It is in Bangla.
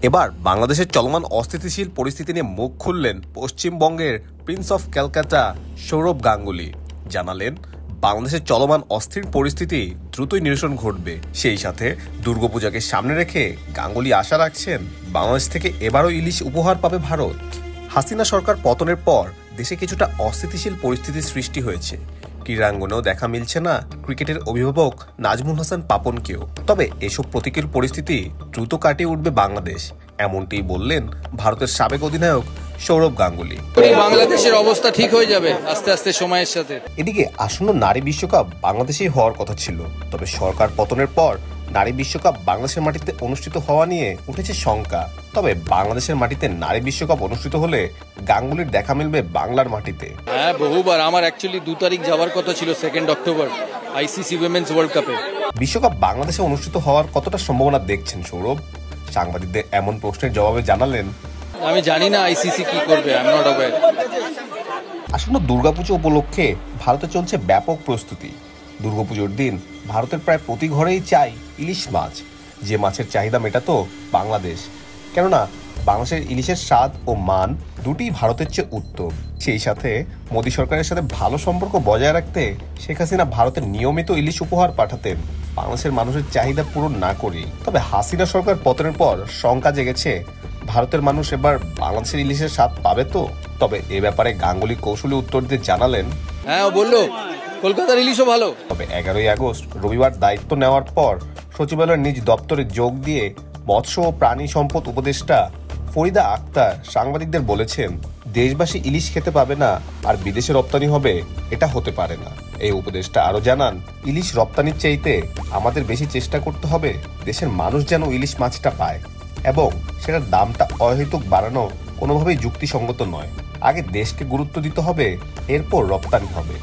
এবার বাংলাদেশের চলমান অস্থিতিশীল পরিস্থিতি নিয়ে মুখ খুললেন পশ্চিমবঙ্গের প্রিন্স অফ ক্যালকাটা সৌরভ গাঙ্গুলি। জানালেন, বাংলাদেশের চলমান অস্থির পরিস্থিতি দ্রুতই নিরসন ঘটবে। সেই সাথে দুর্গাপূজাকে সামনে রেখে গাঙ্গুলি আশা রাখছেন বাংলাদেশ থেকে এবারও ইলিশ উপহার পাবে ভারত। হাসিনা সরকার পতনের পর দেশে কিছুটা অস্থিতিশীল পরিস্থিতির সৃষ্টি হয়েছে। ক্রীড়াঙ্গনেও দেখা মিলছে না ক্রিকেটের অভিভাবক নাজমুল হাসান পাপনকেও। তবে এসব প্রতিকূল পরিস্থিতি দ্রুত কাটিয়ে উঠবে বাংলাদেশ, এমনটি বললেন ভারতের সাবেক অধিনায়ক সৌরভ গাঙ্গুলি। বাংলাদেশের অবস্থা ঠিক হয়ে যাবে আস্তে আস্তে সময়ের সাথে। এদিকে আসন্ন নারী বিশ্বকাপ বাংলাদেশেই হওয়ার কথা ছিল, তবে সরকার পতনের পর নারী বিশ্বকাপ বাংলাদেশের মাটিতে অনুষ্ঠিত হওয়া নিয়ে উঠেছে শঙ্কা। তবে বাংলাদেশের মাটিতে নারী বিশ্বকাপ অনুষ্ঠিত হলে গাঙ্গুলির দেখা মিলবে বাংলার মাটিতে। হ্যাঁ, বহুবার। আমার অ্যাকচুয়ালি 2 তারিখ যাওয়ার কথা ছিল, 2 অক্টোবর আইসিসি উইমেন্স ওয়ার্ল্ড কাপে। বিশ্বকাপ বাংলাদেশে অনুষ্ঠিত হওয়ার কতটা সম্ভাবনা দেখছেন সৌরভ? সাংবাদিকদের এমন প্রশ্নের জবাবে জানালেন, আমি জানি না আইসিসি কি করবে, আই এম নট অ্যাওয়্যার। আসন্ন দুর্গাপুজো উপলক্ষে ভারতে চলছে ব্যাপক প্রস্তুতি। দুর্গাপুজোর দিন ভারতের প্রায় প্রতি ঘরেই চাই ইলিশ মাছ, যে মাছের চাহিদা মেটাতো বাংলাদেশ। কেননা বাংলাদেশের ইলিশের স্বাদ ও মান দুটিই ভারতের চেয়ে উত্তম। সেই সাথে মোদী সরকারের সাথে ভালো সম্পর্ক বজায় রাখতে শেখ হাসিনা ভারতের নিয়মিত ইলিশ উপহার পাঠাতেন বাংলাদেশের মানুষের চাহিদা পূরণ না করেই। তবে হাসিনা সরকার পতনের পর শঙ্কা জেগেছে, ভারতের মানুষ এবার বাংলাদেশের ইলিশের স্বাদ পাবে তো? তবে এ ব্যাপারে গাঙ্গুলি কৌশলী উত্তর দিয়ে জানালেন, হ্যাঁ, ও বললো কলকাতার ইলিশও ভালো। তবে 11ই আগস্ট রবিবার দায়িত্ব নেওয়ার পর সচিবালয়ের নিজ দপ্তরে যোগ দিয়ে মৎস্য ও প্রাণী সম্পদ উপদেষ্টা ফরিদা আক্তার সাংবাদিকদের বলেছেন, দেশবাসী ইলিশ খেতে পাবে না আর বিদেশে রপ্তানি হবে, এটা হতে পারে না। এই উপদেষ্টা আরো জানান, ইলিশ রপ্তানির চাইতে আমাদের বেশি চেষ্টা করতে হবে দেশের মানুষ যেন ইলিশ মাছটা পায়, এবং সেটার দামটা অহেতুক বাড়ানো কোনোভাবেই যুক্তিসঙ্গত নয়। আগে দেশকে গুরুত্ব দিতে হবে, এরপর রপ্তানি হবে।